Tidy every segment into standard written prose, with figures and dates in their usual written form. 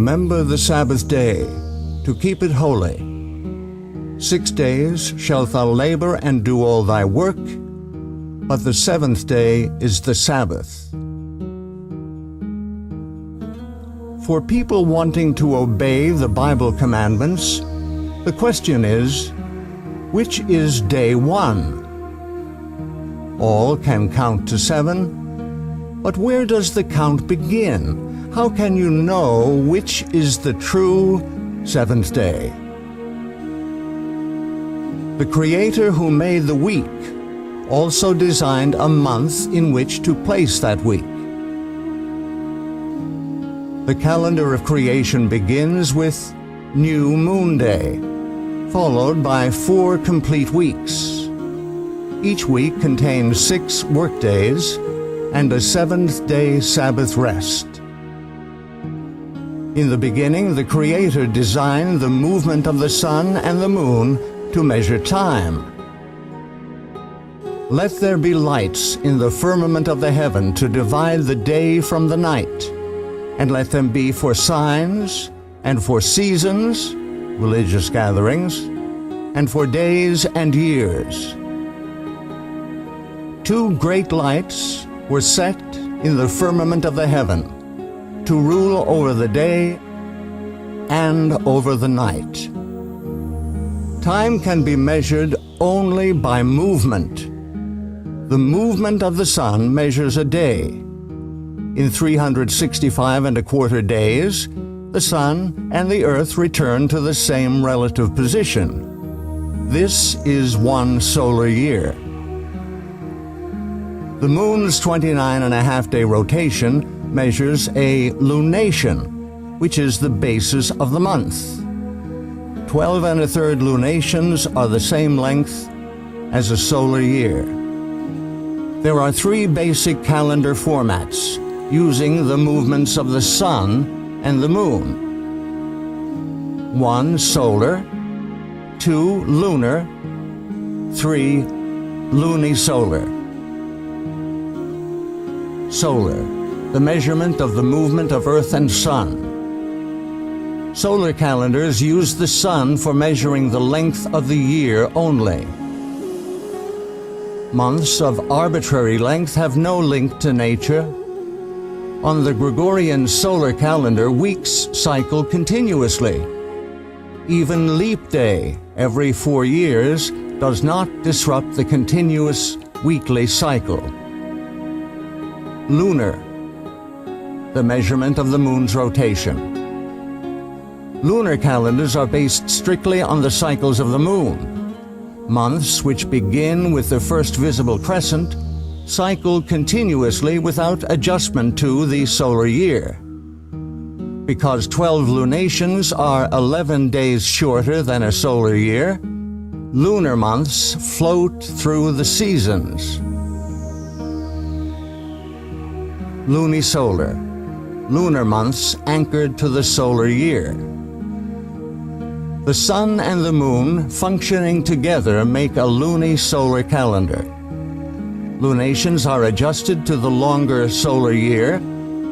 Remember the Sabbath day, to keep it holy. 6 days shalt thou labor and do all thy work, but the seventh day is the Sabbath. For people wanting to obey the Bible commandments, the question is, which is day one? All can count to 7, but where does the count begin? How can you know which is the true seventh day? The Creator who made the week also designed a month in which to place that week. The calendar of creation begins with New Moon Day, followed by 4 complete weeks. Each week contains 6 work days and a 7th-day Sabbath rest. In the beginning, the Creator designed the movement of the sun and the moon to measure time. Let there be lights in the firmament of the heaven to divide the day from the night, and let them be for signs, and for seasons, religious gatherings, and for days and years. 2 great lights were set in the firmament of the heaven, to rule over the day and over the night. Time can be measured only by movement. The movement of the sun measures a day. In 365 1/4 days, the sun and the earth return to the same relative position. This is 1 solar year. The moon's 29.5-day rotation measures a lunation, which is the basis of the month. 12 1/3 lunations are the same length as a solar year. There are 3 basic calendar formats using the movements of the sun and the moon. 1 solar, 2 lunar, 3 lunisolar. Solar, the measurement of the movement of earth and sun. Solar calendars use the sun for measuring the length of the year only. Months of arbitrary length have no link to nature. On the Gregorian solar calendar, weeks cycle continuously. Even leap day, every 4 years, does not disrupt the continuous weekly cycle. Lunar, the measurement of the moon's rotation. Lunar calendars are based strictly on the cycles of the moon. Months which begin with the first visible crescent cycle continuously without adjustment to the solar year. Because 12 lunations are 11 days shorter than a solar year, lunar months float through the seasons. Lunisolar, lunar months anchored to the solar year. The sun and the moon functioning together make a lunisolar calendar. Lunations are adjusted to the longer solar year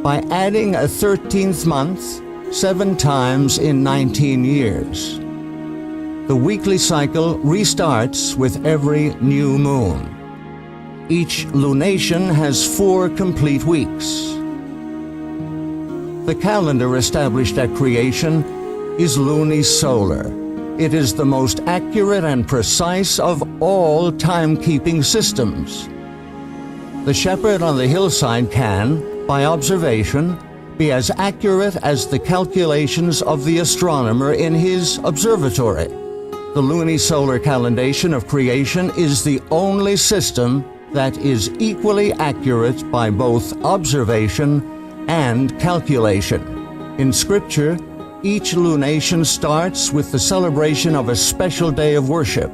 by adding a 13th month 7 times in 19 years. The weekly cycle restarts with every new moon. Each lunation has 4 complete weeks. The calendar established at creation is lunisolar. It is the most accurate and precise of all timekeeping systems. The shepherd on the hillside can, by observation, be as accurate as the calculations of the astronomer in his observatory. The lunisolar calendation of creation is the only system that is equally accurate by both observation and calculation. In Scripture, each lunation starts with the celebration of a special day of worship,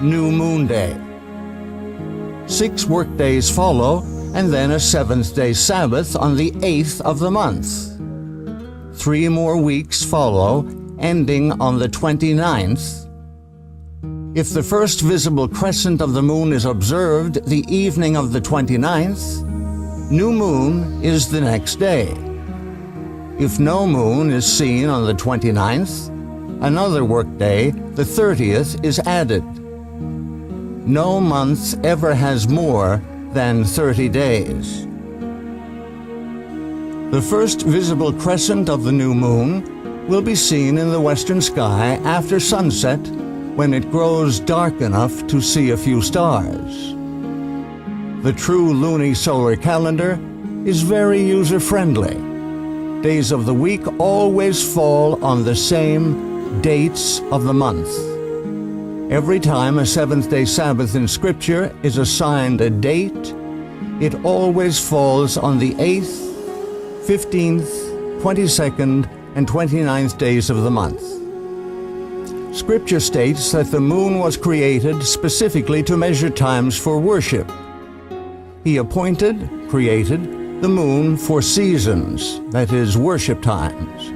New Moon Day. 6 work days follow, and then a 7th-day Sabbath on the 8th of the month. 3 more weeks follow, ending on the 29th. If the first visible crescent of the moon is observed the evening of the 29th, new moon is the next day. If no moon is seen on the 29th, another workday, the 30th, is added. No month ever has more than 30 days. The first visible crescent of the new moon will be seen in the western sky after sunset, when it grows dark enough to see a few stars. The true lunisolar calendar is very user-friendly. Days of the week always fall on the same dates of the month. Every time a seventh-day Sabbath in Scripture is assigned a date, it always falls on the 8th, 15th, 22nd, and 29th days of the month. Scripture states that the moon was created specifically to measure times for worship. He created the moon for seasons, that is, worship times.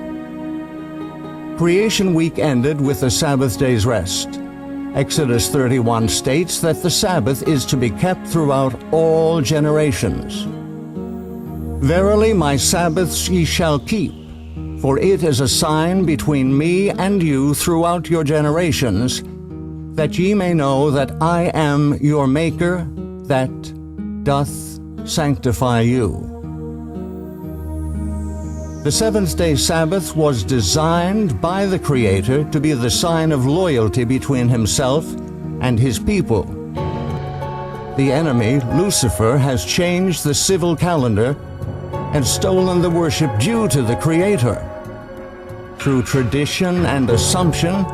Creation week ended with the Sabbath day's rest. Exodus 31 states that the Sabbath is to be kept throughout all generations. Verily my Sabbaths ye shall keep, for it is a sign between me and you throughout your generations, that ye may know that I am your Maker, that doth sanctify you. The seventh-day Sabbath was designed by the Creator to be the sign of loyalty between Himself and His people. The enemy, Lucifer, has changed the civil calendar and stolen the worship due to the Creator. Through tradition and assumption,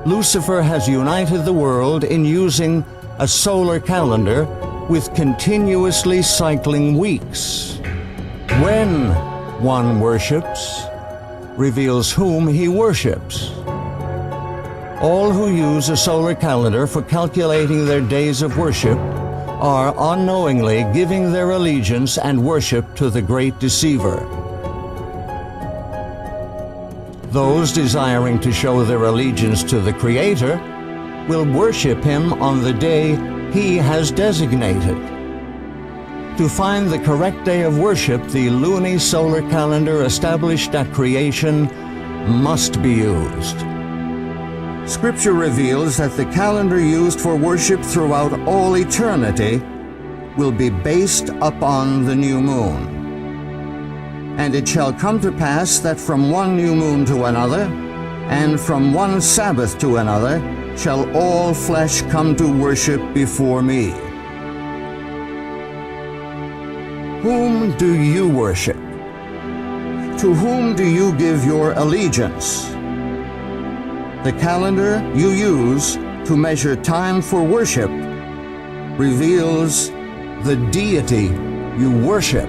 Lucifer has united the world in using a solar calendar with continuously cycling weeks. When one worships, reveals whom he worships. All who use a solar calendar for calculating their days of worship are unknowingly giving their allegiance and worship to the great deceiver. Those desiring to show their allegiance to the Creator will worship Him on the day He has designated. To find the correct day of worship, the lunisolar calendar established at creation must be used. Scripture reveals that the calendar used for worship throughout all eternity will be based upon the new moon. And it shall come to pass that from one new moon to another, and from one Sabbath to another, shall all flesh come to worship before me. Whom do you worship? To whom do you give your allegiance? The calendar you use to measure time for worship reveals the deity you worship.